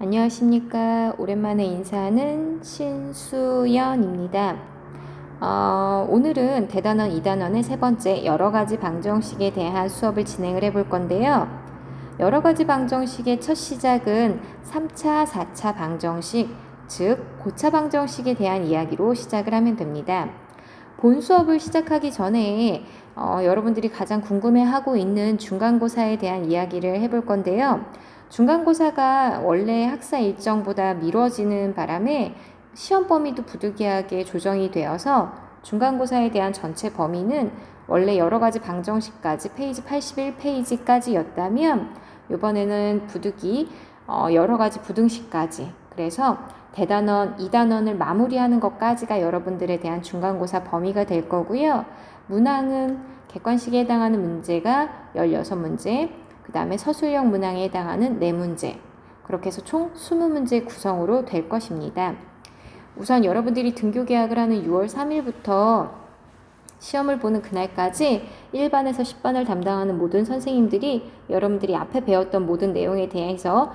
안녕하십니까. 오랜만에 인사하는 신수연입니다. 오늘은 대단원 2단원의 세 번째 여러가지 방정식에 대한 수업을 진행을 해볼 건데요. 여러가지 방정식의 첫 시작은 3차, 4차 방정식, 즉 고차 방정식에 대한 이야기로 시작을 하면 됩니다. 본 수업을 시작하기 전에 여러분들이 가장 궁금해하고 있는 중간고사에 대한 이야기를 해볼 건데요. 중간고사가 원래 학사 일정보다 미뤄지는 바람에 시험 범위도 부득이하게 조정이 되어서 중간고사에 대한 전체 범위는 원래 여러가지 방정식까지 페이지 81페이지까지였다면 이번에는 부득이 여러가지 부등식까지, 그래서 대단원 2단원을 마무리하는 것까지가 여러분들에 대한 중간고사 범위가 될 거고요. 문항은 객관식에 해당하는 문제가 16문제, 그 다음에 서술형 문항에 해당하는 4문제, 그렇게 해서 총 20문제 구성으로 될 것입니다. 우선 여러분들이 등교 개학을 하는 6월 3일부터 시험을 보는 그날까지 1반에서 10반을 담당하는 모든 선생님들이 여러분들이 앞에 배웠던 모든 내용에 대해서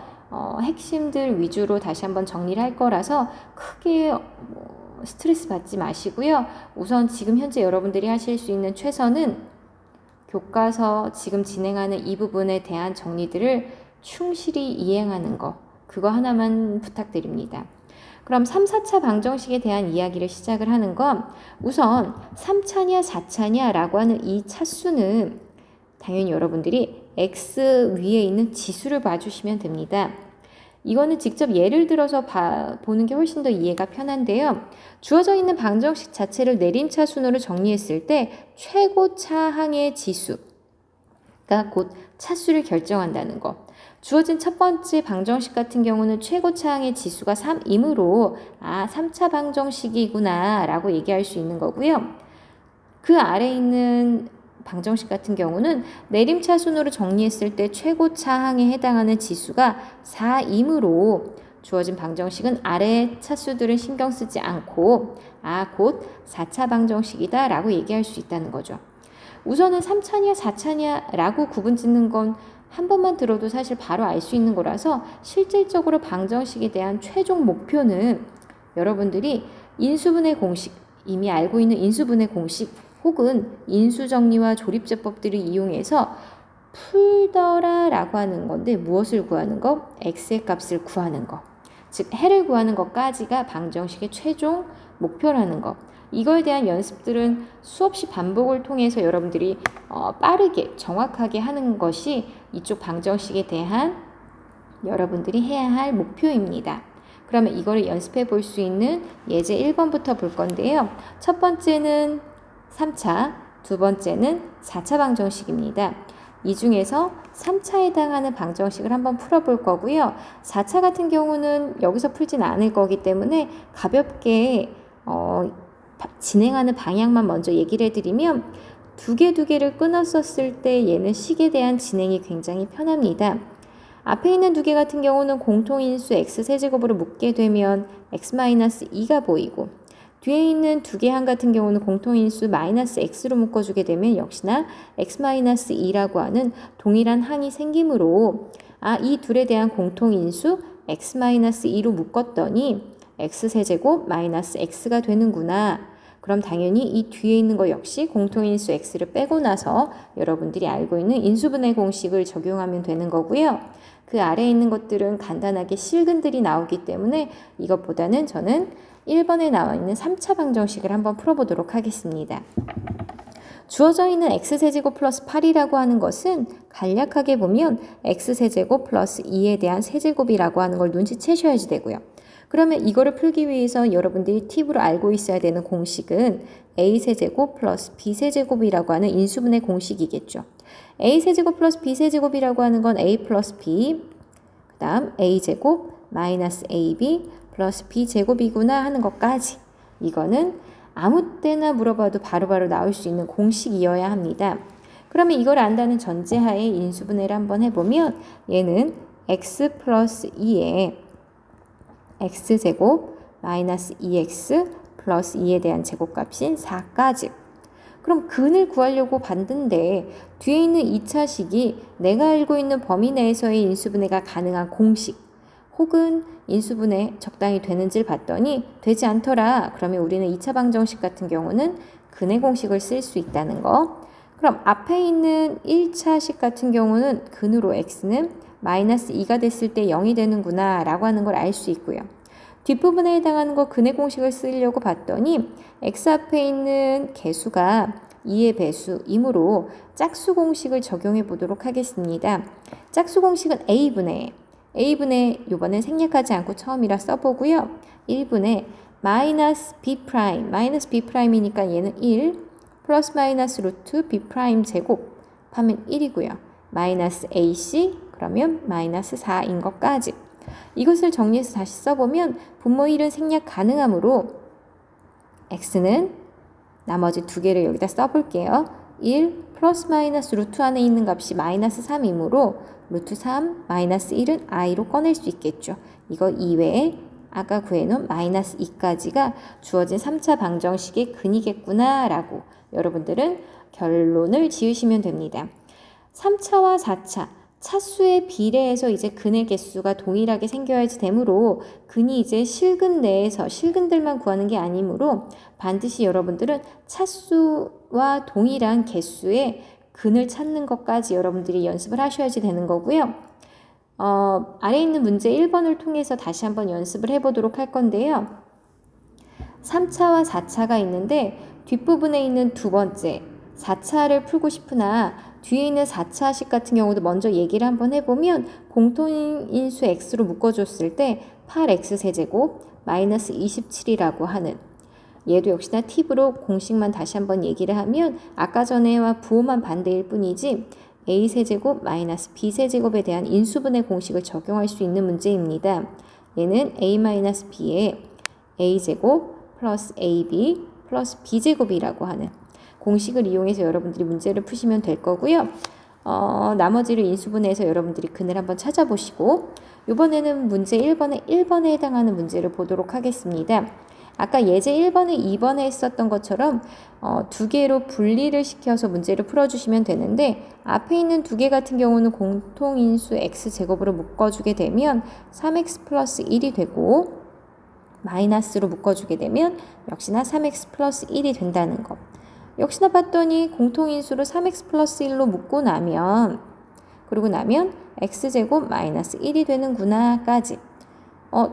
핵심들 위주로 다시 한번 정리를 할 거라서 크게 스트레스 받지 마시고요. 우선 지금 현재 여러분들이 하실 수 있는 최선은 교과서 지금 진행하는 이 부분에 대한 정리들을 충실히 이행하는 거, 그거 하나만 부탁드립니다. 그럼 3, 4차 방정식에 대한 이야기를 시작을 하는 건 우선 3차냐 4차냐 라고 하는 이 차수는 당연히 여러분들이 x 위에 있는 지수를 봐주시면 됩니다. 이거는 직접 예를 들어서 보는 게 훨씬 더 이해가 편한데요. 주어져 있는 방정식 자체를 내림차순으로 정리했을 때 최고차항의 지수가 곧 차수를 결정한다는 거. 주어진 첫 번째 방정식 같은 경우는 최고차항의 지수가 3이므로 3차 방정식이구나 라고 얘기할 수 있는 거고요. 그 아래 있는 방정식 같은 경우는 내림차순으로 정리했을 때 최고차항에 해당하는 지수가 4이므로 주어진 방정식은 아래 차수들은 신경 쓰지 않고 곧 4차 방정식이다 라고 얘기할 수 있다는 거죠. 우선은 3차냐 4차냐 라고 구분 짓는 건 한 번만 들어도 사실 바로 알 수 있는 거라서 실질적으로 방정식에 대한 최종 목표는 여러분들이 인수분해 공식, 이미 알고 있는 인수분해 공식 혹은 인수정리와 조립제법들을 이용해서 풀더라 라고 하는 건데, 무엇을 구하는 거? x의 값을 구하는 거, 즉 해를 구하는 것까지가 방정식의 최종 목표라는 거. 이거에 대한 연습들은 수없이 반복을 통해서 여러분들이 빠르게 정확하게 하는 것이 이쪽 방정식에 대한 여러분들이 해야 할 목표입니다. 그러면 이거를 연습해 볼 수 있는 예제 1번부터 볼 건데요. 첫 번째는 3차, 두 번째는 4차 방정식입니다. 이 중에서 3차에 해당하는 방정식을 한번 풀어볼 거고요. 4차 같은 경우는 여기서 풀진 않을 거기 때문에 가볍게 진행하는 방향만 먼저 얘기를 해드리면 두 개를 끊었었을 때 얘는 식에 대한 진행이 굉장히 편합니다. 앞에 있는 두 개 같은 경우는 공통인수 x세제곱으로 묶게 되면 x-2가 보이고, 뒤에 있는 두 개 항 같은 경우는 공통인수 -x로 묶어주게 되면 역시나 x-2라고 하는 동일한 항이 생기므로 이 둘에 대한 공통인수 x-2로 묶었더니 x세제곱 x가 되는구나. 그럼 당연히 이 뒤에 있는 거 역시 공통인수 x를 빼고 나서 여러분들이 알고 있는 인수분해 공식을 적용하면 되는 거고요. 그 아래에 있는 것들은 간단하게 실근들이 나오기 때문에 이것보다는 저는 1번에 나와 있는 3차 방정식을 한번 풀어보도록 하겠습니다. 주어져 있는 x세제곱 플러스 8이라고 하는 것은 간략하게 보면 x세제곱 플러스 2에 대한 세제곱이라고 하는 걸 눈치채셔야지 되고요. 그러면 이거를 풀기 위해서 여러분들이 팁으로 알고 있어야 되는 공식은 a세제곱 플러스 b세제곱이라고 하는 인수분해 공식이겠죠. a세제곱 플러스 b세제곱이라고 하는 건 a 플러스 b, 그 다음 a제곱 마이너스 ab 플러스 b제곱이구나 하는 것까지, 이거는 아무 때나 물어봐도 바로바로 나올 수 있는 공식이어야 합니다. 그러면 이걸 안다는 전제하에 인수분해를 한번 해보면 얘는 x 플러스 2에 x제곱 마이너스 2x 플러스 2에 대한 제곱값인 4까지. 그럼 근을 구하려고 봤는데 뒤에 있는 2차식이 내가 알고 있는 범위 내에서의 인수분해가 가능한 공식 혹은 인수분해 적당히 되는지를 봤더니 되지 않더라. 그러면 우리는 2차 방정식 같은 경우는 근의 공식을 쓸 수 있다는 거. 그럼 앞에 있는 1차식 같은 경우는 근으로 x는 마이너스 2가 됐을 때 0이 되는구나 라고 하는 걸 알 수 있고요. 뒷부분에 해당하는 거 근의 공식을 쓰려고 봤더니 x 앞에 있는 개수가 2의 배수이므로 짝수 공식을 적용해 보도록 하겠습니다. 짝수 공식은 a분의 이번엔 생략하지 않고 처음이라 써보고요. 1분의 마이너스 b'이니까 얘는 1 플러스 마이너스 루트 b' 제곱 하면 1이고요. 마이너스 ac 그러면 마이너스 4인 것까지. 이것을 정리해서 다시 써보면 분모 1은 생략 가능하므로 x는 나머지 두 개를 여기다 써볼게요. 1 플러스 마이너스 루트 안에 있는 값이 마이너스 3이므로 루트 3 마이너스 1은 i로 꺼낼 수 있겠죠. 이거 이외에 아까 구해놓은 마이너스 2까지가 주어진 3차 방정식의 근이겠구나 라고 여러분들은 결론을 지으시면 됩니다. 3차와 4차 차수에 비례해서 이제 근의 개수가 동일하게 생겨야지 되므로 근이 이제 실근 내에서 실근들만 구하는 게 아니므로 반드시 여러분들은 차수와 동일한 개수의 근을 찾는 것까지 여러분들이 연습을 하셔야지 되는 거고요. 아래 있는 문제 1번을 통해서 다시 한번 연습을 해보도록 할 건데요. 3차와 4차가 있는데 뒷부분에 있는 두 번째 4차를 풀고 싶으나 뒤에 있는 4차식 같은 경우도 먼저 얘기를 한번 해보면 공통인수 x로 묶어줬을 때 8x 세제곱 마이너스 27이라고 하는 얘도 역시나 팁으로 공식만 다시 한번 얘기를 하면 아까 전에와 부호만 반대일 뿐이지 a 세제곱 마이너스 b 세제곱에 대한 인수분해 공식을 적용할 수 있는 문제입니다. 얘는 a 마이너스 b에 a 제곱 플러스 ab 플러스 b 제곱이라고 하는 공식을 이용해서 여러분들이 문제를 푸시면 될 거고요. 나머지를 인수분해해서 여러분들이 근을 한번 찾아보시고 이번에는 문제 1번에 해당하는 문제를 보도록 하겠습니다. 아까 예제 1번에 2번에 했었던 것처럼 두 개로 분리를 시켜서 문제를 풀어주시면 되는데 앞에 있는 두 개 같은 경우는 공통인수 x제곱으로 묶어주게 되면 3x 플러스 1이 되고 마이너스로 묶어주게 되면 역시나 3x 플러스 1이 된다는 것. 역시나 봤더니 공통인수로 3x 플러스 1로 묶고 나면 그러고 나면 x제곱 마이너스 1이 되는구나까지.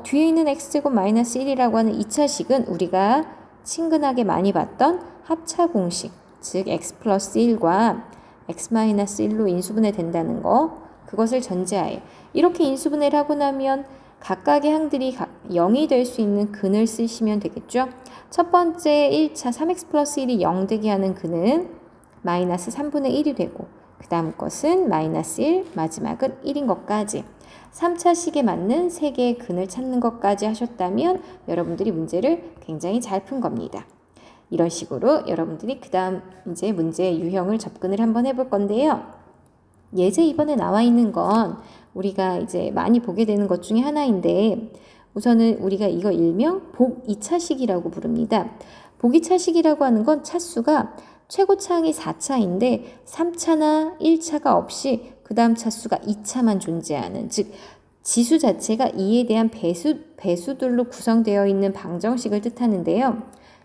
뒤에 있는 x제곱 마이너스 1이라고 하는 2차식은 우리가 친근하게 많이 봤던 합차 공식, 즉 x 플러스 1과 x 마이너스 1로 인수분해 된다는 거, 그것을 전제하에 이렇게 인수분해를 하고 나면 각각의 항들이 0이 될 수 있는 근을 쓰시면 되겠죠. 첫 번째 1차 3x 플러스 1이 0 되게 하는 근은 마이너스 3분의 1이 되고 그 다음 것은 마이너스 1, 마지막은 1인 것까지 3차식에 맞는 3개의 근을 찾는 것까지 하셨다면 여러분들이 문제를 굉장히 잘 푼 겁니다. 이런 식으로 여러분들이 그 다음 이제 문제의 유형을 접근을 한번 해볼 건데요. 예제 2번에 나와 있는 건 우리가 이제 많이 보게 되는 것 중에 하나인데 우선은 우리가 이거 일명 복 2차식이라고 부릅니다. 복 2차식이라고 하는 건 차수가 최고차항이 4차인데 3차나 1차가 없이 그 다음 차수가 2차만 존재하는, 즉 지수 자체가 2에 대한 배수들로 구성되어 있는 방정식을 뜻하는데요.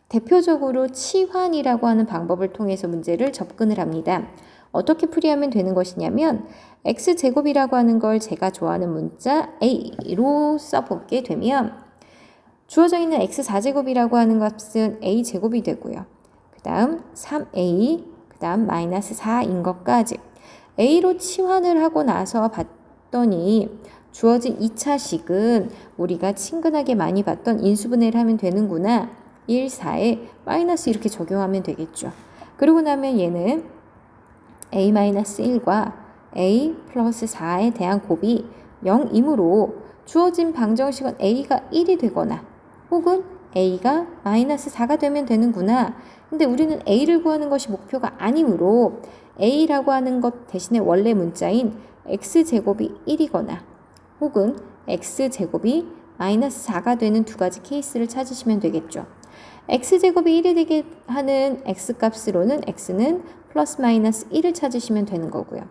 대표적으로 치환이라고 하는 방법을 통해서 문제를 접근을 합니다. 어떻게 풀이하면 되는 것이냐면 x제곱이라고 하는 걸 제가 좋아하는 문자 a로 써보게 되면 주어져 있는 x4제곱이라고 하는 값은 a제곱이 되고요. 그 다음 3a, 그 다음 마이너스 4인 것까지 a로 치환을 하고 나서 봤더니 주어진 2차식은 우리가 친근하게 많이 봤던 인수분해를 하면 되는구나. 1, 4에 마이너스 이렇게 적용하면 되겠죠. 그러고 나면 얘는 a-1과 a 플러스 4에 대한 곱이 0이므로 주어진 방정식은 a가 1이 되거나 혹은 a가 마이너스 4가 되면 되는구나. 근데 우리는 a를 구하는 것이 목표가 아니므로 a라고 하는 것 대신에 원래 문자인 x제곱이 1이거나 혹은 x제곱이 마이너스 4가 되는 두 가지 케이스를 찾으시면 되겠죠. x제곱이 1이 되게 하는 x값으로는 x는 플러스 마이너스 1을 찾으시면 되는 거고요.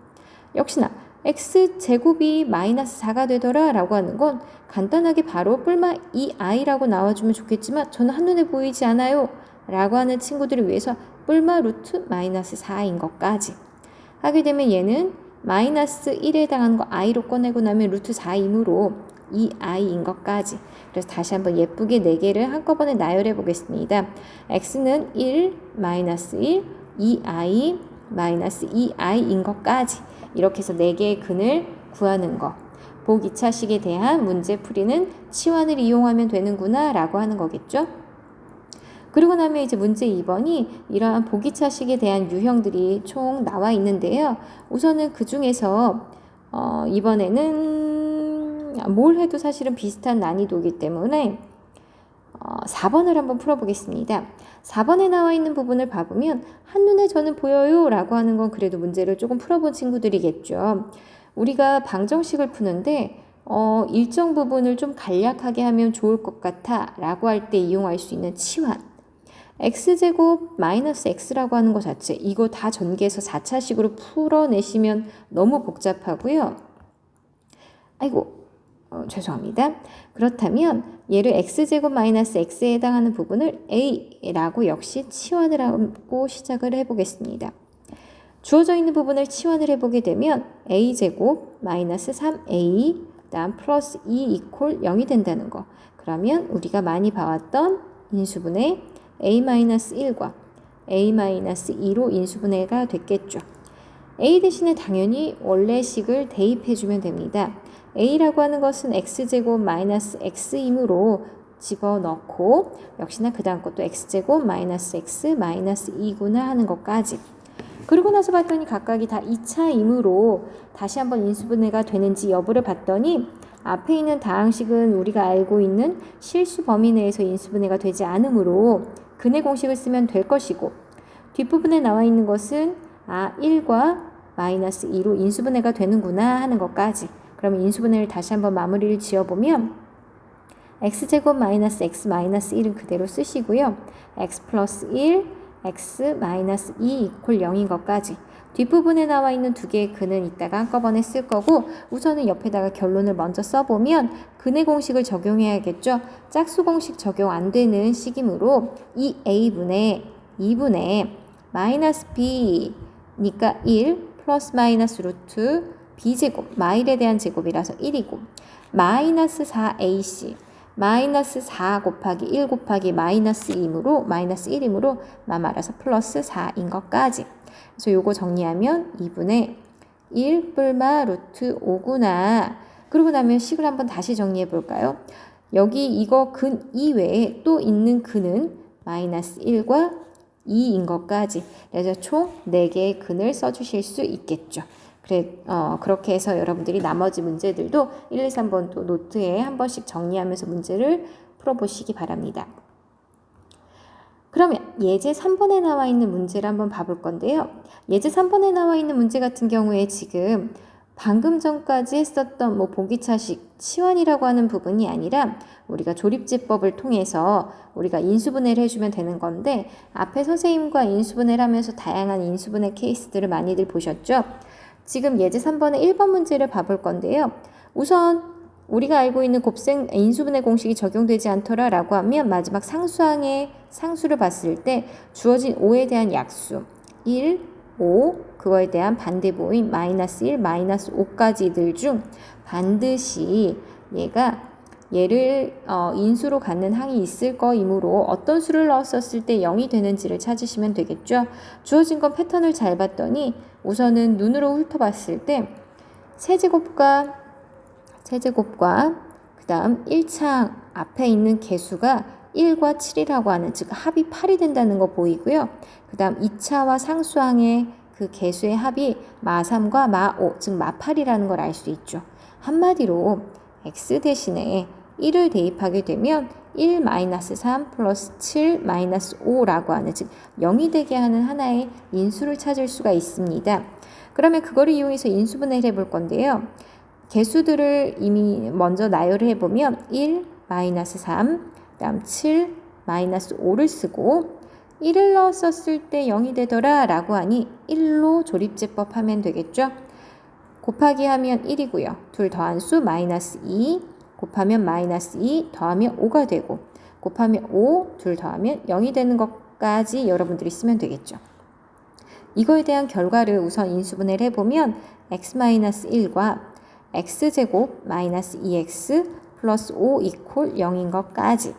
역시나 x제곱이 마이너스 4가 되더라 라고 하는 건 간단하게 바로 뿔마 2i라고 나와주면 좋겠지만 저는 한눈에 보이지 않아요 라고 하는 친구들을 위해서 뿔마 루트 마이너스 4인 것까지 하게 되면 얘는 마이너스 1에 해당하는 거 i로 꺼내고 나면 루트 4이므로 2i인 것까지. 그래서 다시 한번 예쁘게 4개를 한꺼번에 나열해 보겠습니다. x는 1, 마이너스 1, 2i, 마이너스 2i인 것까지. 이렇게 해서 4개의 근을 구하는 거. 보기 2차식에 대한 문제 풀이는 치환을 이용하면 되는구나 라고 하는 거겠죠. 그리고 나면 이제 문제 2번이 이러한 보기차식에 대한 유형들이 총 나와 있는데요. 우선은 그 중에서 이번에는 뭘 해도 사실은 비슷한 난이도이기 때문에 4번을 한번 풀어보겠습니다. 4번에 나와 있는 부분을 봐보면 한눈에 저는 보여요 라고 하는 건 그래도 문제를 조금 풀어본 친구들이겠죠. 우리가 방정식을 푸는데 일정 부분을 좀 간략하게 하면 좋을 것 같아 라고 할 때 이용할 수 있는 치환. x제곱 마이너스 x라고 하는 것 자체 이거 다 전개해서 4차식으로 풀어내시면 너무 복잡하고요. 아이고 죄송합니다. 그렇다면 얘를 x제곱 마이너스 x에 해당하는 부분을 a라고 역시 치환을 하고 시작을 해보겠습니다. 주어져 있는 부분을 치환을 해보게 되면 a제곱 마이너스 3a 다음 플러스 2 이퀄 0이 된다는 거. 그러면 우리가 많이 봐왔던 인수분해 a-1과 a-2로 인수분해가 됐겠죠. a 대신에 당연히 원래식을 대입해주면 됩니다. a라고 하는 것은 x제곱 마이너스 x이므로 집어넣고 역시나 그 다음 것도 x제곱 마이너스 x 마이너스 2구나 하는 것까지. 그리고 나서 봤더니 각각이 다 2차이므로 다시 한번 인수분해가 되는지 여부를 봤더니 앞에 있는 다항식은 우리가 알고 있는 실수 범위 내에서 인수분해가 되지 않으므로 근의 공식을 쓰면 될 것이고 뒷부분에 나와 있는 것은 1과 마이너스 2로 인수분해가 되는구나 하는 것까지. 그러면 인수분해를 다시 한번 마무리를 지어보면 x제곱 마이너스 x 마이너스 1은 그대로 쓰시고요. x 플러스 1, x 마이너스 2 이퀄 0인 것까지. 뒷부분에 나와 있는 두 개의 근은 이따가 한꺼번에 쓸 거고 우선은 옆에다가 결론을 먼저 써보면 근의 공식을 적용해야겠죠. 짝수 공식 적용 안 되는 식이므로 2a분의 2분의 마이너스 b니까 1 플러스 마이너스 루트 b제곱 마일에 대한 제곱이라서 1이고 마이너스 4ac 마이너스 4 곱하기 1 곱하기 마이너스 2이므로 마이너스 1이므로 말아서 플러스 4인 것까지. 그래서 요거 정리하면 2분의 1 뿔마 루트 5구나. 그러고 나면 식을 한번 다시 정리해 볼까요? 여기 이거 근 이외에 또 있는 근은 마이너스 1과 2인 것까지. 그래서 총 4개의 근을 써주실 수 있겠죠. 그렇게 해서 여러분들이 나머지 문제들도 1, 2, 3번 또 노트에 한 번씩 정리하면서 문제를 풀어보시기 바랍니다. 그러면 예제 3번에 나와 있는 문제를 한번 봐볼 건데요. 예제 3번에 나와 있는 문제 같은 경우에 지금 방금 전까지 했었던 보기차식 치환이라고 하는 부분이 아니라 우리가 조립제법을 통해서 우리가 인수분해를 해주면 되는 건데 앞에 선생님과 인수분해를 하면서 다양한 인수분해 케이스들을 많이들 보셨죠? 지금 예제 3번의 1번 문제를 봐볼 건데요. 우선 우리가 알고 있는 곱셈 인수분해 공식이 적용되지 않더라 라고 하면 마지막 상수항의 상수를 봤을 때 주어진 5에 대한 약수 1, 5 그거에 대한 반대보인 마이너스 1, 마이너스 5까지들 중 반드시 얘를 인수로 갖는 항이 있을 거이므로 어떤 수를 넣었을 때 0이 되는지를 찾으시면 되겠죠. 주어진 건 패턴을 잘 봤더니 우선은 눈으로 훑어봤을 때 세제곱과 그 다음 1창 앞에 있는 개수가 1과 7이라고 하는 즉 합이 8이 된다는 거 보이고요. 그 다음 2차와 상수항의 그 개수의 합이 마3과 마5 즉 마8이라는 걸 알 수 있죠. 한마디로 x 대신에 1을 대입하게 되면 1-3 플러스 7-5라고 하는 즉 0이 되게 하는 하나의 인수를 찾을 수가 있습니다. 그러면 그거를 이용해서 인수분해를 해볼 건데요. 개수들을 이미 먼저 나열을 해보면 1-3, 그 다음 7-5를 쓰고 1을 넣었을 때 0이 되더라 라고 하니 1로 조립제법 하면 되겠죠. 곱하기 하면 1이고요. 둘 더한 수 마이너스 2 곱하면 마이너스 2 더하면 5가 되고 곱하면 5 둘 더하면 0이 되는 것까지 여러분들이 쓰면 되겠죠. 이거에 대한 결과를 우선 인수분해를 해보면 x-1과 x제곱 마이너스 2x 플러스 5 이퀄 0인 것까지.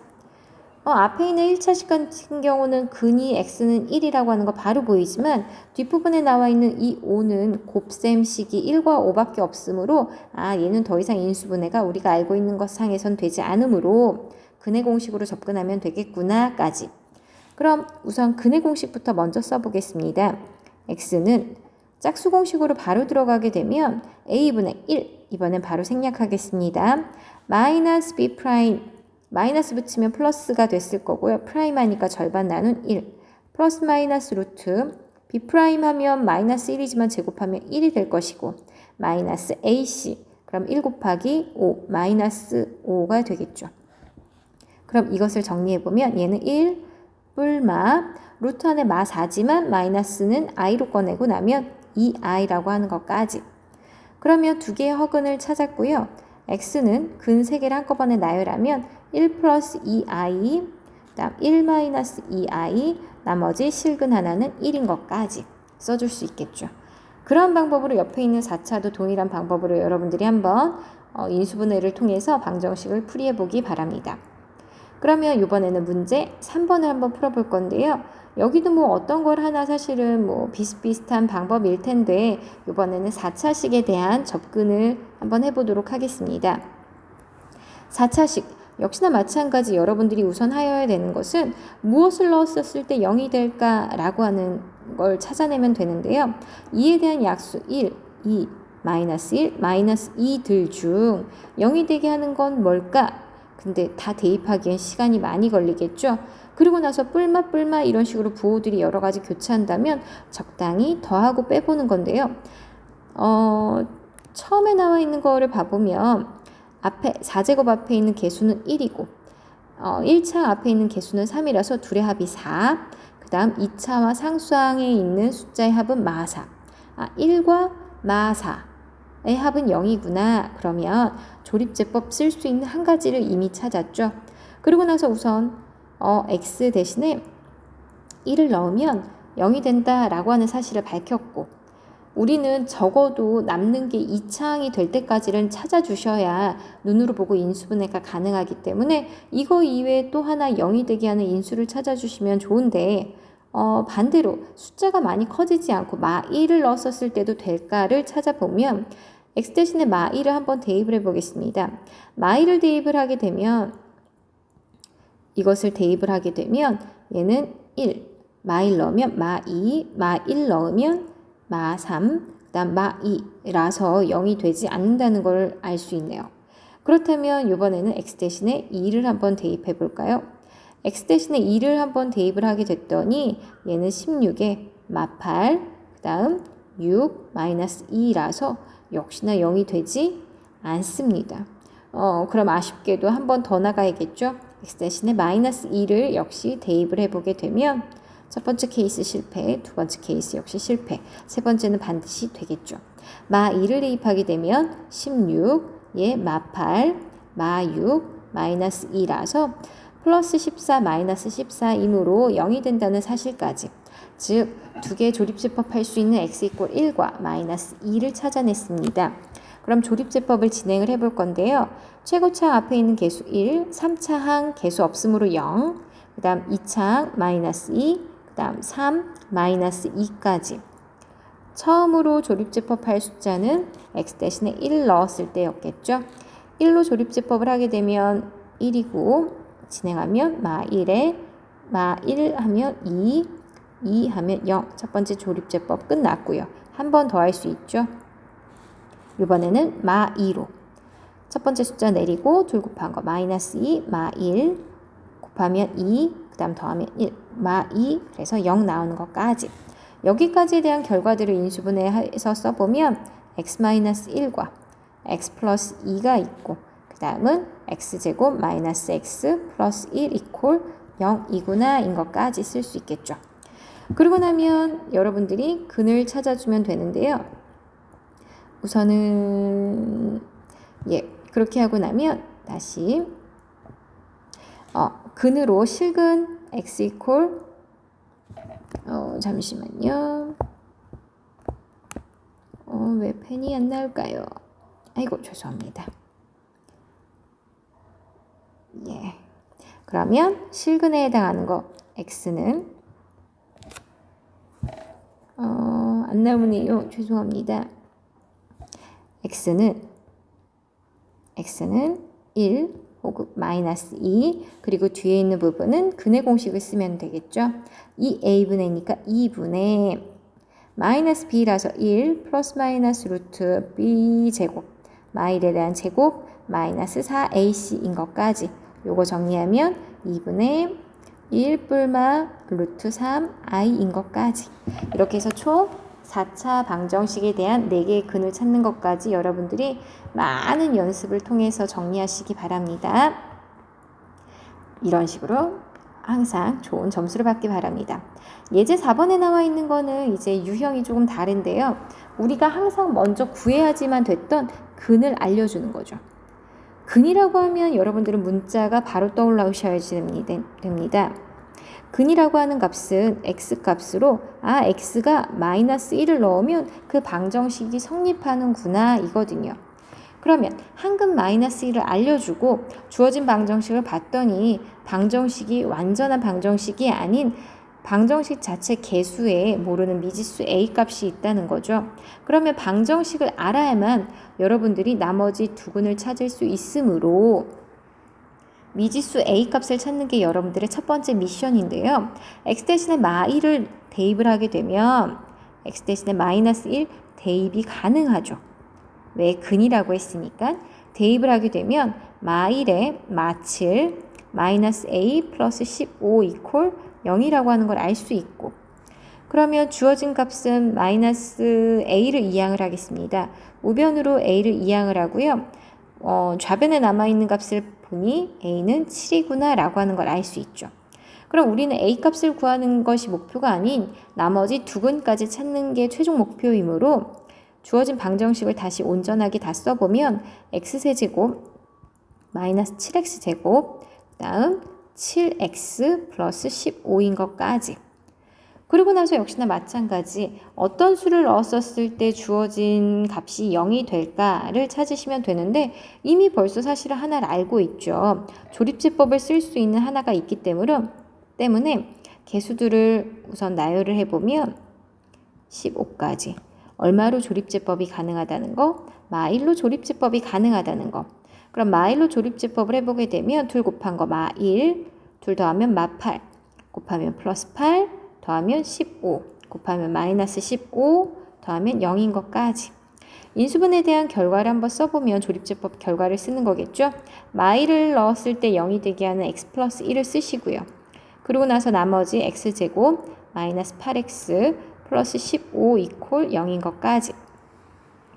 앞에 있는 1차식 같은 경우는 근이 x는 1이라고 하는 거 바로 보이지만 뒷부분에 나와 있는 이 5는 곱셈식이 1과 5밖에 없으므로 얘는 더 이상 인수분해가 우리가 알고 있는 것 상에선 되지 않으므로 근해 공식으로 접근하면 되겠구나까지. 그럼 우선 근해 공식부터 먼저 써보겠습니다. x는 짝수 공식으로 바로 들어가게 되면 a분의 1 이번엔 바로 생략하겠습니다. 마이너스 b 프라임 마이너스 붙이면 플러스가 됐을 거고요. 프라임 하니까 절반 나눈 1 플러스 마이너스 루트 b 프라임 하면 마이너스 1이지만 제곱하면 1이 될 것이고 마이너스 ac 그럼 1 곱하기 5 마이너스 5가 되겠죠. 그럼 이것을 정리해보면 얘는 1 뿔마 루트 안에 마 4지만 마이너스는 i로 꺼내고 나면 2i라고 하는 것까지. 그러면 두 개의 허근을 찾았고요. x는 근 3개를 한꺼번에 나열하면 1 플러스 2i 그다음 1 마이너스 2i 나머지 실근 하나는 1인 것까지 써줄 수 있겠죠. 그런 방법으로 옆에 있는 4차도 동일한 방법으로 여러분들이 한번 인수분해를 통해서 방정식을 풀이해 보기 바랍니다. 그러면 이번에는 문제 3번을 한번 풀어볼 건데요. 여기도 뭐 어떤 걸 하나 사실은 뭐 비슷비슷한 방법일 텐데 이번에는 4차식에 대한 접근을 한번 해보도록 하겠습니다. 4차식 역시나 마찬가지 여러분들이 우선 하여야 되는 것은 무엇을 넣었을 때 0이 될까라고 하는 걸 찾아내면 되는데요. 이에 대한 약수 1, 2, 마이너스 1, 마이너스 2들 중 0이 되게 하는 건 뭘까? 근데 다 대입하기엔 시간이 많이 걸리겠죠. 그리고 나서 뿔마 이런 식으로 부호들이 여러 가지 교차한다면 적당히 더하고 빼보는 건데요. 처음에 나와 있는 거를 봐보면 앞에 4제곱 앞에 있는 개수는 1이고 1차 앞에 있는 개수는 3이라서 둘의 합이 4. 그 다음 2차와 상수항에 있는 숫자의 합은 마4. 1과 마4의 합은 0이구나. 그러면 조립제법 쓸 수 있는 한 가지를 이미 찾았죠. 그리고 나서 우선 x 대신에 1을 넣으면 0이 된다라고 하는 사실을 밝혔고 우리는 적어도 남는 게 2차항이 될 때까지는 찾아주셔야 눈으로 보고 인수분해가 가능하기 때문에 이거 이외에 또 하나 0이 되게 하는 인수를 찾아주시면 좋은데 반대로 숫자가 많이 커지지 않고 마1을 넣었을 때도 될까를 찾아보면 x 대신에 마1을 한번 대입을 해보겠습니다. 마1을 대입을 하게 되면 이것을 대입을 하게 되면 얘는 1, 마1 넣으면 마2, 마1 넣으면 마3, 그 다음 마2라서 0이 되지 않는다는 걸 알 수 있네요. 그렇다면 이번에는 x 대신에 2를 한번 대입해 볼까요? x 대신에 2를 한번 대입을 하게 됐더니 얘는 16에 마8, 그 다음 6, 마이너스 2라서 역시나 0이 되지 않습니다. 그럼 아쉽게도 한 번 더 나가야겠죠? x 대신에 마이너스 2를 역시 대입을 해보게 되면 첫 번째 케이스 실패, 두 번째 케이스 역시 실패, 세 번째는 반드시 되겠죠. 마2를 대입하게 되면 16에 마8, 마6, 마이너스 2라서 플러스 14, 마이너스 14이므로 0이 된다는 사실까지 즉 두 개의 조립제법 할 수 있는 x 이퀄 1과 마이너스 2를 찾아냈습니다. 그럼 조립제법을 진행을 해볼 건데요. 최고차항 앞에 있는 개수 1, 3차항 개수 없으므로 0, 그 다음 2차항 마이너스 2, 그 다음 3, 마이너스 2까지. 처음으로 조립제법 할 숫자는 x 대신에 1 넣었을 때였겠죠. 1로 조립제법을 하게 되면 1이고 진행하면 마1에 마1 하면 2 하면 0. 첫 번째 조립제법 끝났고요. 한 번 더 할 수 있죠. 이번에는 마2로 첫 번째 숫자 내리고 둘 곱한 거 마이너스 2 마1 곱하면 2 그 다음 더하면 1 마2 그래서 0 나오는 것까지 여기까지에 대한 결과들을 인수분해해서 써보면 x-1과 x 플러스 2가 있고 그 다음은 x제곱 마이너스 x 플러스 1 이퀄 0이구나 인 것까지 쓸 수 있겠죠. 그러고 나면 여러분들이 근을 찾아주면 되는데요. 우선은 그렇게 하고 나면 다시 근으로 실근 x 이퀄 잠시만요. 왜 펜이 안 나올까요? 아이고 죄송합니다. 그러면 실근에 해당하는 거 x는 안 나오네요. 죄송합니다. x는 1 혹은 마이너스 2 그리고 뒤에 있는 부분은 근의 공식을 쓰면 되겠죠. 이 a분의니까 2분의 마이너스 b라서 1 플러스 마이너스 루트 b 제곱 마일에 대한 제곱 마이너스 4ac인 것까지 요거 정리하면 2분의 1 뿔마 루트 3i인 것까지 이렇게 해서 총 4차 방정식에 대한 4개의 근을 찾는 것까지 여러분들이 많은 연습을 통해서 정리하시기 바랍니다. 이런 식으로 항상 좋은 점수를 받기 바랍니다. 예제 4번에 나와 있는 거는 이제 유형이 조금 다른데요. 우리가 항상 먼저 구해야지만 됐던 근을 알려주는 거죠. 근이라고 하면 여러분들은 문자가 바로 떠올라오셔야 됩니다. 근이라고 하는 값은 x 값으로 x가 마이너스 1을 넣으면 그 방정식이 성립하는구나 이거든요. 그러면 한근 마이너스 1을 알려주고 주어진 방정식을 봤더니 방정식이 완전한 방정식이 아닌 방정식 자체 개수에 모르는 미지수 a 값이 있다는 거죠. 그러면 방정식을 알아야만 여러분들이 나머지 두 근을 찾을 수 있으므로 미지수 a 값을 찾는 게 여러분들의 첫 번째 미션인데요. x 대신에 마일을 대입을 하게 되면 x 대신에 마이너스 1 대입이 가능하죠. 왜? 근이라고 했으니까 대입을 하게 되면 마일에 마7 마이너스 a 플러스 15 이퀄 0이라고 하는 걸 알 수 있고 그러면 주어진 값은 마이너스 a를 이항을 하겠습니다. 우변으로 a를 이항을 하고요. 좌변에 남아있는 값을 보니 a는 7이구나 라고 하는 걸 알 수 있죠. 그럼 우리는 a 값을 구하는 것이 목표가 아닌 나머지 두 근까지 찾는 게 최종 목표이므로 주어진 방정식을 다시 온전하게 다 써보면 x세제곱 마이너스 7x제곱 다음 7x 플러스 15인 것까지 그리고 나서 역시나 마찬가지 어떤 수를 넣었을 때 주어진 값이 0이 될까를 찾으시면 되는데 이미 벌써 사실은 하나를 알고 있죠. 조립제법을 쓸 수 있는 하나가 있기 때문에 개수들을 우선 나열을 해보면 15까지 얼마로 조립제법이 가능하다는 거 마일로 조립제법이 가능하다는 거 그럼 마일로 조립제법을 해보게 되면 둘 곱한 거 마1 둘 더하면 마8 곱하면 플러스 8 더하면 15 곱하면 마이너스 15 더하면 0인 것까지 인수분해에 대한 결과를 한번 써보면 조립제법 결과를 쓰는 거겠죠. 마일을 넣었을 때 0이 되게 하는 x 플러스 1을 쓰시고요. 그리고 나서 나머지 x제곱 마이너스 8x 플러스 15 이퀄 0인 것까지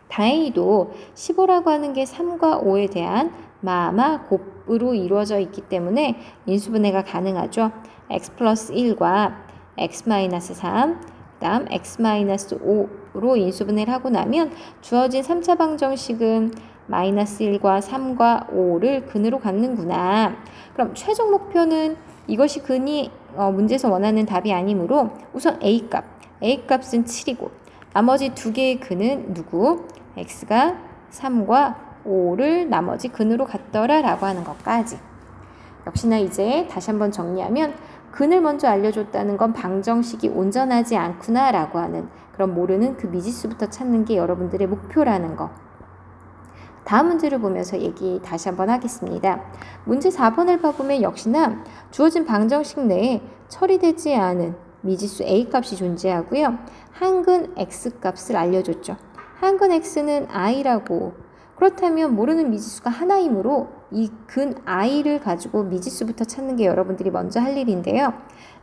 다행히도 15라고 하는 게 3과 5에 대한 마마 곱으로 이루어져 있기 때문에 인수분해가 가능하죠. x 플러스 1과 x 마이너스 3, 그 다음 x 마이너스 5로 인수분해를 하고 나면 주어진 3차 방정식은 마이너스 1과 3과 5를 근으로 갖는구나. 그럼 최종 목표는 이것이 근이 문제에서 원하는 답이 아니므로 우선 A값은 7이고 나머지 두 개의 근은 누구? x가 3과 5를 나머지 근으로 갖더라 라고 하는 것까지 역시나 이제 다시 한번 정리하면 근을 먼저 알려줬다는 건 방정식이 온전하지 않구나 라고 하는 그런 모르는 그 미지수부터 찾는 게 여러분들의 목표라는 거 다음 문제를 보면서 얘기 다시 한번 하겠습니다. 문제 4번을 봐보면 역시나 주어진 방정식 내에 처리되지 않은 미지수 a 값이 존재하고요. 한근 x 값을 알려줬죠. 한근 x는 i라고 그렇다면 모르는 미지수가 하나이므로 이 근 i를 가지고 미지수부터 찾는 게 여러분들이 먼저 할 일인데요.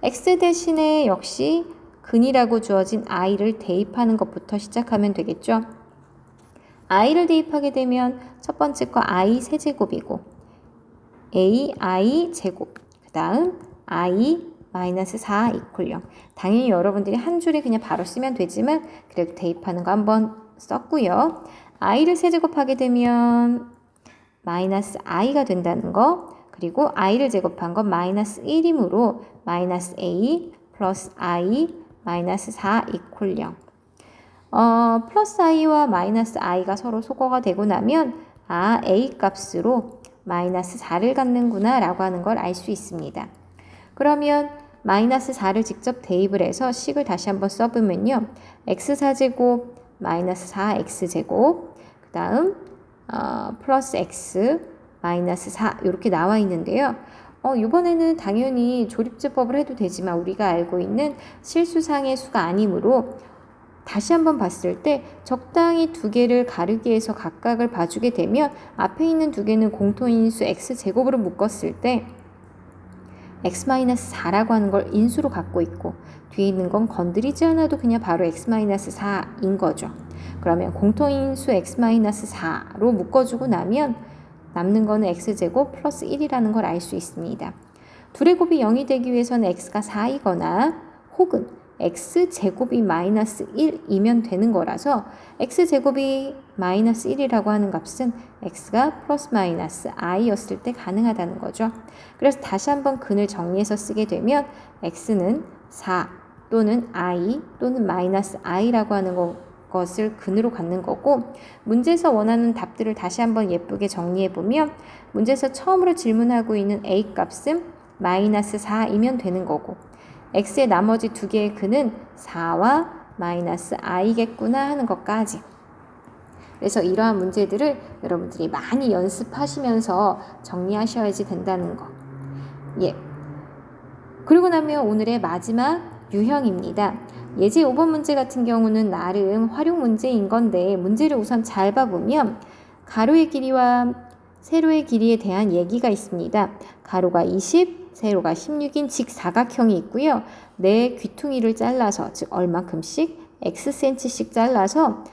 x 대신에 역시 근이라고 주어진 i를 대입하는 것부터 시작하면 되겠죠. i를 대입하게 되면 첫 번째 거 i 세제곱이고 ai 제곱 그 다음 i 마이너스 4 이퀄 0 당연히 여러분들이 한 줄에 그냥 바로 쓰면 되지만 그래도 대입하는 거 한번 썼고요. i를 세제곱하게 되면 마이너스 i가 된다는 거, 그리고 i를 제곱한 건 마이너스 1이므로 마이너스 a 플러스 i 마이너스 4 이퀄 0. 플러스 i와 마이너스 i가 서로 소거가 되고 나면 a 값으로 마이너스 4를 갖는구나 라고 하는 걸 알 수 있습니다. 그러면 마이너스 4를 직접 대입을 해서 식을 다시 한번 써보면요. x4제곱 마이너스 4x제곱 그 다음 플러스 x 마이너스 4 이렇게 나와 있는데요. 이번에는 당연히 조립제법을 해도 되지만 우리가 알고 있는 실수상의 수가 아니므로 다시 한번 봤을 때 적당히 두 개를 가르기 위해서 각각을 봐주게 되면 앞에 있는 두 개는 공통인수 x제곱으로 묶었을 때 x-4라고 하는 걸 인수로 갖고 있고 뒤에 있는 건 건드리지 않아도 그냥 바로 x-4인 거죠. 그러면 공통인수 x-4로 묶어주고 나면 남는 거는 x제곱 플러스 1이라는 걸 알 수 있습니다. 둘의 곱이 0이 되기 위해서는 x가 4이거나 혹은 x제곱이 마이너스 1이면 되는 거라서 x제곱이 마이너스 1이라고 하는 값은 x가 플러스 마이너스 i였을 때 가능하다는 거죠. 그래서 다시 한번 근을 정리해서 쓰게 되면 x는 4 또는 i 또는 마이너스 i라고 하는 것을 근으로 갖는 거고, 문제에서 원하는 답들을 다시 한번 예쁘게 정리해 보면 문제에서 처음으로 질문하고 있는 a 값은 마이너스 4이면 되는 거고 x의 나머지 두 개의 근은 4와 마이너스 i겠구나 하는 것까지. 그래서 이러한 문제들을 여러분들이 많이 연습하시면서 정리하셔야지 된다는 거. 예. 그리고 나면 오늘의 마지막 유형입니다. 예제 5번 문제 같은 경우는 나름 활용 문제인 건데 문제를 우선 잘 봐보면 가로의 길이와 세로의 길이에 대한 얘기가 있습니다. 가로가 20, 세로가 16인 직사각형이 있고요. 네 귀퉁이를 잘라서 즉 얼마큼씩 xcm씩 잘라서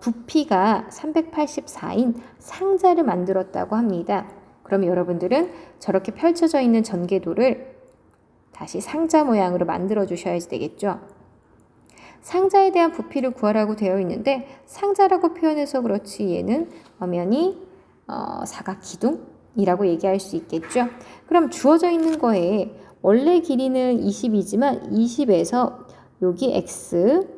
부피가 384인 상자를 만들었다고 합니다. 그럼 여러분들은 저렇게 펼쳐져 있는 전개도를 다시 상자 모양으로 만들어 주셔야지 되겠죠. 상자에 대한 부피를 구하라고 되어 있는데 상자라고 표현해서 그렇지 얘는 엄연히 사각 기둥이라고 얘기할 수 있겠죠. 그럼 주어져 있는 거에 원래 길이는 20이지만 20에서 여기 x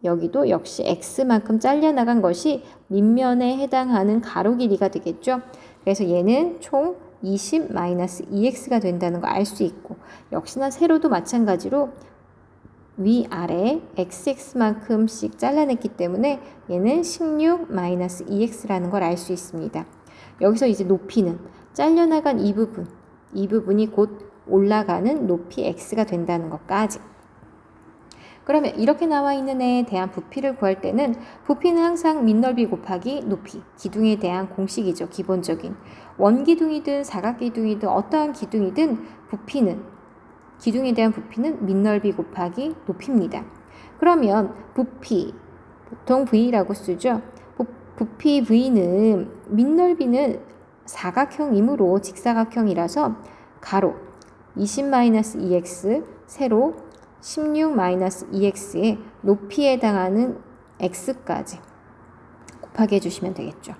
여기도 역시 x만큼 잘려나간 것이 밑면에 해당하는 가로 길이가 되겠죠. 그래서 얘는 총 20-2x가 된다는 거 알 수 있고, 역시나 세로도 마찬가지로 위아래 xx만큼씩 잘라냈기 때문에 얘는 16-2x라는 걸 알 수 있습니다. 여기서 이제 높이는 잘려나간 이 부분이 곧 올라가는 높이 x가 된다는 것까지. 그러면 이렇게 나와 있는 애에 대한 부피를 구할 때는 부피는 항상 밑넓이 곱하기 높이, 기둥에 대한 공식이죠. 기본적인. 원기둥이든 사각기둥이든 어떠한 기둥이든 기둥에 대한 부피는 밑넓이 곱하기 높이입니다. 그러면 부피, 보통 V라고 쓰죠. 부피 V는 밑넓이는 사각형이므로 직사각형이라서 가로 20-2x, 세로 16-2x의 높이에 해당하는 x까지 곱하기 해주시면 되겠죠.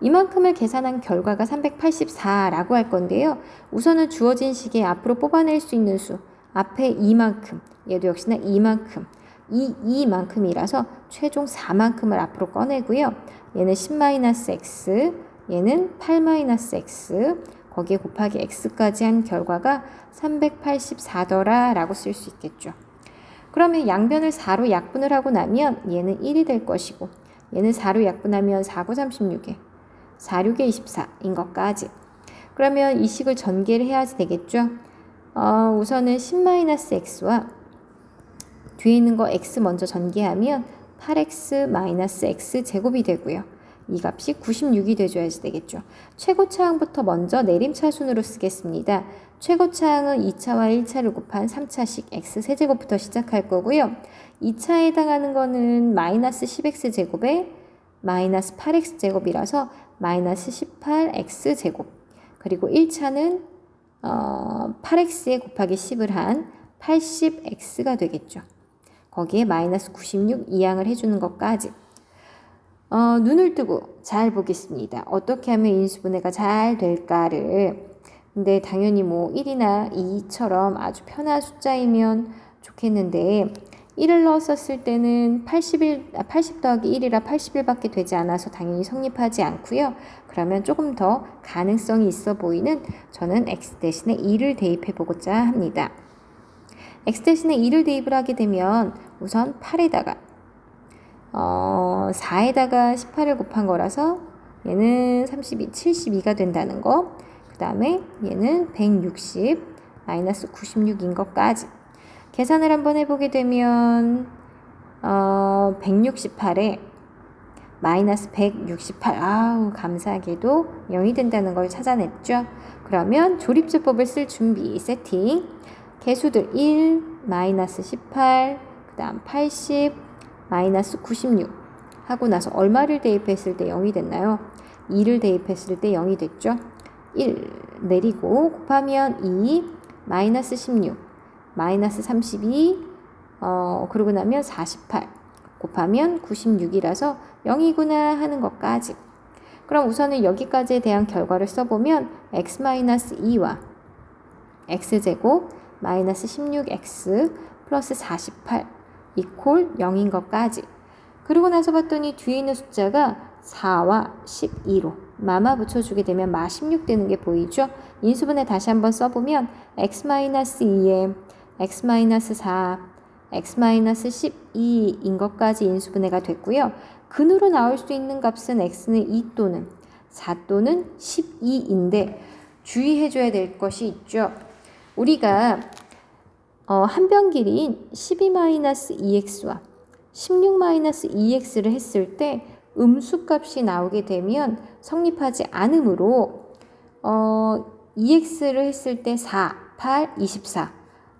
이만큼을 계산한 결과가 384라고 할 건데요. 우선은 주어진 식에 앞으로 뽑아낼 수 있는 수, 앞에 이만큼, 얘도 역시나 이만큼, 이만큼이라서 최종 4만큼을 앞으로 꺼내고요. 얘는 10-x, 얘는 8-x, 거기에 곱하기 x까지 한 결과가 384더라 라고 쓸 수 있겠죠. 그러면 양변을 4로 약분을 하고 나면 얘는 1이 될 것이고 얘는 4로 약분하면 4, 9, 36에 4, 6에 24인 것까지. 그러면 이 식을 전개를 해야지 되겠죠. 우선은 10-x와 뒤에 있는 거 x 먼저 전개하면 8x-x 제곱이 되고요. 이 값이 96이 돼줘야지 되겠죠. 최고차항부터 먼저 내림차순으로 쓰겠습니다. 최고차항은 2차와 1차를 곱한 3차식 x세제곱부터 시작할 거고요. 2차에 해당하는 거는 마이너스 10x제곱에 마이너스 8x제곱이라서 마이너스 18x제곱. 그리고 1차는 8x에 곱하기 10을 한 80x가 되겠죠. 거기에 마이너스 96 이항을 해주는 것까지. 눈을 뜨고 잘 보겠습니다. 어떻게 하면 인수분해가 잘 될까를. 근데 당연히 뭐 1이나 2처럼 아주 편한 숫자이면 좋겠는데 1을 넣었을 때는 80 더하기 1이라 80일밖에 되지 않아서 당연히 성립하지 않고요. 그러면 조금 더 가능성이 있어 보이는 저는 x 대신에 2를 대입해 보고자 합니다. x 대신에 2를 대입을 하게 되면 우선 8에다가 4에다가 18을 곱한 거라서 얘는 32, 72가 된다는 거. 그 다음에 얘는 160 마이너스 96인 것까지 계산을 한번 해보게 되면 168에 마이너스 168 아우 감사하게도 0이 된다는 걸 찾아냈죠. 그러면 조립제법을 쓸 준비 세팅 개수들 1 마이너스 18 그 다음 80 마이너스 96 하고 나서 얼마를 대입했을 때 0이 됐나요? 2를 대입했을 때 0이 됐죠. 1 내리고 곱하면 2 마이너스 16 마이너스 32 그러고 나면 48 곱하면 96이라서 0이구나 하는 것까지. 그럼 우선은 여기까지에 대한 결과를 써보면 x-2와 x제곱 마이너스 16x 플러스 48 이퀄 0인 것까지. 그러고 나서 봤더니 뒤에 있는 숫자가 4와 12로 마마 붙여주게 되면 마 16 되는 게 보이죠? 인수분해 다시 한번 써보면 x-2에 x-4, x-12인 것까지 인수분해가 됐고요. 근으로 나올 수 있는 값은 x는 2 또는 4 또는 12인데 주의해줘야 될 것이 있죠. 우리가 한 변 길이인 12-2x와 16-2x를 했을 때 음수값이 나오게 되면 성립하지 않으므로 2x를 했을 때 4, 8, 24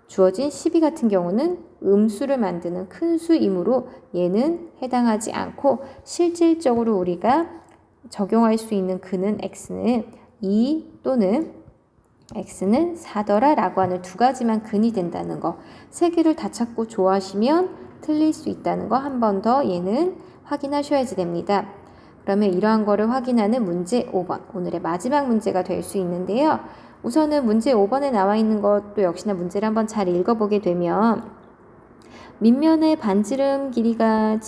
주어진 12 같은 경우는 음수를 만드는 큰 수이므로 얘는 해당하지 않고 실질적으로 우리가 적용할 수 있는 근은 x는 2 또는 x는 4더라 라고 하는 두 가지만 근이 된다는 거. 세 개를 다 찾고 좋아하시면 틀릴 수 있다는 거 한 번 더 얘는 확인하셔야지 됩니다. 그러면 이러한 거를 확인하는 문제 5번 오늘의 마지막 문제가 될 수 있는데요. 우선은 문제 5번에 나와 있는 것도 역시나 문제를 한번 잘 읽어보게 되면 밑면의 반지름 길이가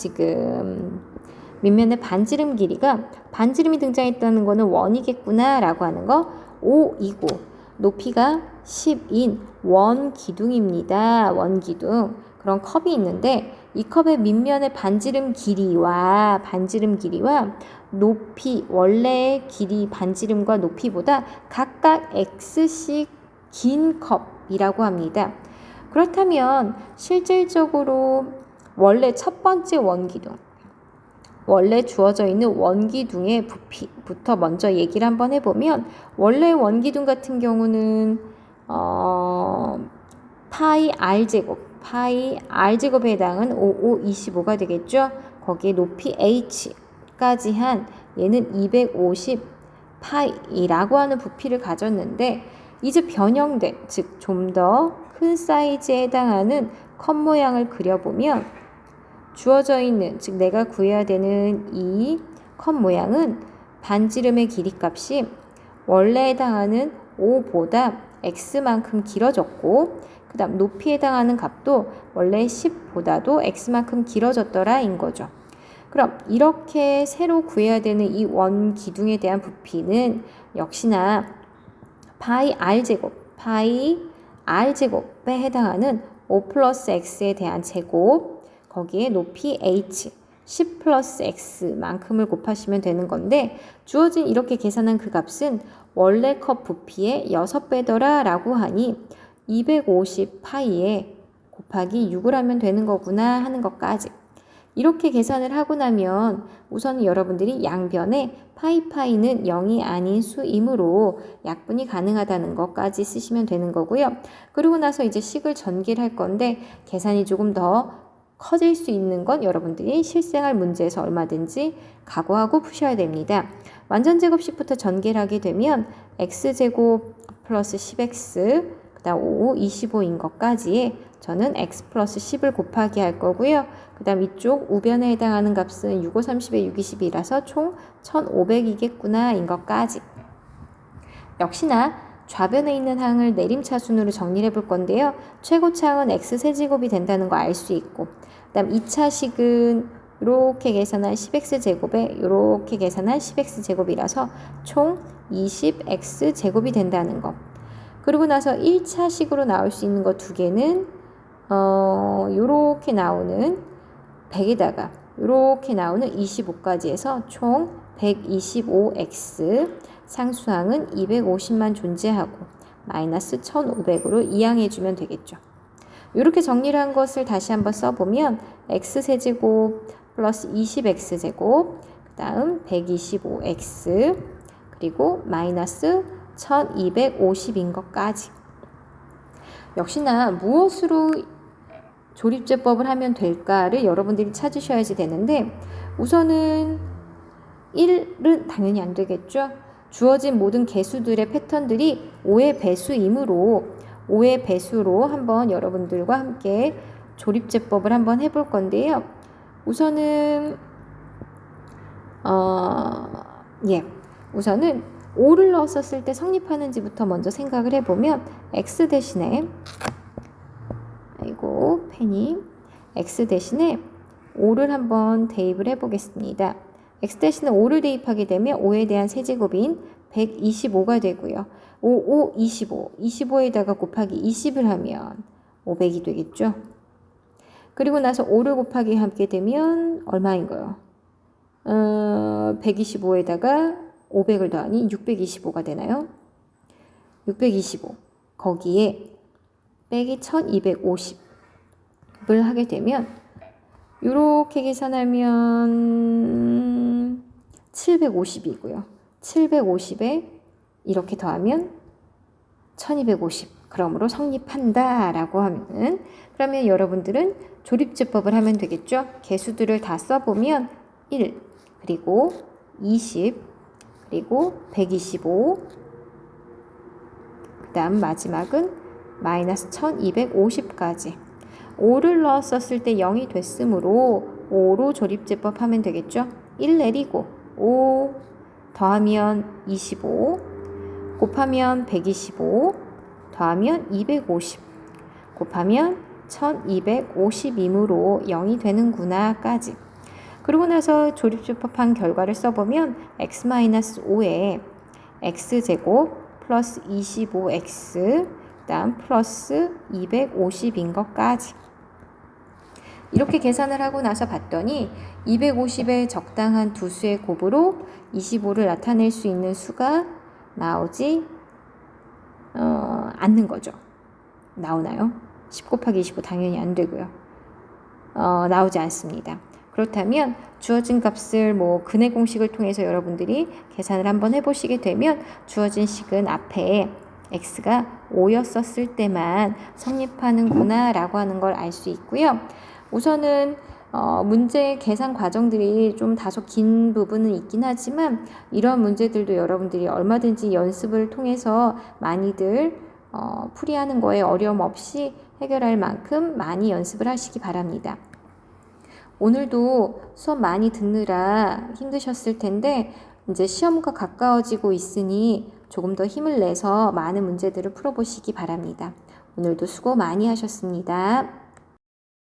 반지름이 등장했다는 거는 원이겠구나 라고 하는 거 5이고 높이가 10인 원기둥입니다. 원기둥. 그런 컵이 있는데 이 컵의 밑면의 반지름 길이와 높이 원래의 길이 반지름과 높이보다 각각 x씩 긴 컵이라고 합니다. 그렇다면 실질적으로 원래 첫 번째 원기둥 원래 주어져 있는 원기둥의 부피부터 먼저 얘기를 한번 해보면 원래 원기둥 같은 경우는 파이 r제곱에 해당은 5525가 되겠죠. 거기에 높이 h까지 한 얘는 250 파이라고 하는 부피를 가졌는데 이제 변형된 즉 좀 더 큰 사이즈에 해당하는 컵 모양을 그려보면 주어져 있는 즉 내가 구해야 되는 이 컵 모양은 반지름의 길이 값이 원래 해당하는 5보다 x만큼 길어졌고 그 다음 높이에 해당하는 값도 원래 10보다도 x만큼 길어졌더라 인 거죠. 그럼 이렇게 새로 구해야 되는 이 원기둥에 대한 부피는 역시나 파이 r제곱에 해당하는 5 플러스 x에 대한 제곱 거기에 높이 h 10 플러스 x만큼을 곱하시면 되는 건데 주어진 이렇게 계산한 그 값은 원래 컵 부피의 6배더라 라고 하니 250 파이에 곱하기 6을 하면 되는 거구나 하는 것까지. 이렇게 계산을 하고 나면 우선 여러분들이 양변에 파이는 0이 아닌 수이므로 약분이 가능하다는 것까지 쓰시면 되는 거고요. 그리고 나서 이제 식을 전개를 할 건데 계산이 조금 더 커질 수 있는 건 여러분들이 실생활 문제에서 얼마든지 각오하고 푸셔야 됩니다. 완전제곱식부터 전개를 하게 되면 x제곱 플러스 10x 그 다음 5, 25인 것까지에 저는 x 플러스 10을 곱하기 할 거고요. 그 다음 이쪽 우변에 해당하는 값은 6, 5, 30에 6, 22라서 총 1500이겠구나 인 것까지. 역시나 좌변에 있는 항을 내림차순으로 정리해 볼 건데요. 최고차항은 x세제곱이 된다는 거 알 수 있고, 그 다음 2차식은 이렇게 계산한 10x제곱에 이렇게 계산한 10x제곱이라서 총 20x제곱이 된다는 거. 그리고 나서 1차식으로 나올 수 있는 거 두 개는 요렇게 나오는 100에다가 요렇게 나오는 25까지 해서 총 125x, 상수항은 250만 존재하고 마이너스 1500으로 이항해주면 되겠죠. 이렇게 정리를 한 것을 다시 한번 써보면 x세제곱 플러스 20x제곱, 그 다음 125x, 그리고 마이너스 1250인 것까지. 역시나 무엇으로 조립제법을 하면 될까를 여러분들이 찾으셔야지 되는데, 우선은 1은 당연히 안 되겠죠. 주어진 모든 개수들의 패턴들이 5의 배수이므로 5의 배수로 한번 여러분들과 함께 조립제법을 한번 해볼 건데요. 우선은 우선은 5를 넣었을 때 성립하는지부터 먼저 생각을 해보면 x 대신에 x 대신에 5를 한번 대입을 해보겠습니다. x 대신에 5를 대입하게 되면 5에 대한 세제곱인 125가 되고요. 5, 25. 25에다가 곱하기 20을 하면 500이 되겠죠. 그리고 나서 5를 곱하기 하게 되면 얼마인가요? 125에다가 500을 더하니 625가 되나요? 625. 거기에 빼기 1250을 하게 되면 이렇게 계산하면 750이고요. 750에 이렇게 더하면 1250. 그러므로 성립한다 라고 하면은, 그러면 여러분들은 조립제법을 하면 되겠죠. 개수들을 다 써보면 1, 그리고 20, 그리고 125, 그 다음 마지막은 마이너스 1250까지. 5를 넣었을 때 0이 됐으므로 5로 조립제법 하면 되겠죠. 1 내리고 5 더하면 25 곱하면 125 더하면 250 곱하면 1250이므로 0이 되는구나까지. 그러고 나서 조립제법한 결과를 써보면 x-5에 x제곱 플러스 25x 그 다음 플러스 250인 것까지. 이렇게 계산을 하고 나서 봤더니 250의 적당한 두 수의 곱으로 25를 나타낼 수 있는 수가 나오지 않는 거죠. 나오나요? 10 곱하기 25 당연히 안 되고요. 나오지 않습니다. 그렇다면 주어진 값을 근의 공식을 통해서 여러분들이 계산을 한번 해보시게 되면 주어진 식은 앞에 x가 5였었을 때만 성립하는구나 라고 하는 걸 알 수 있고요. 우선은 문제 계산 과정들이 좀 다소 긴 부분은 있긴 하지만 이런 문제들도 여러분들이 얼마든지 연습을 통해서 많이들 풀이하는 거에 어려움 없이 해결할 만큼 많이 연습을 하시기 바랍니다. 오늘도 수업 많이 듣느라 힘드셨을 텐데 이제 시험과 가까워지고 있으니 조금 더 힘을 내서 많은 문제들을 풀어보시기 바랍니다. 오늘도 수고 많이 하셨습니다.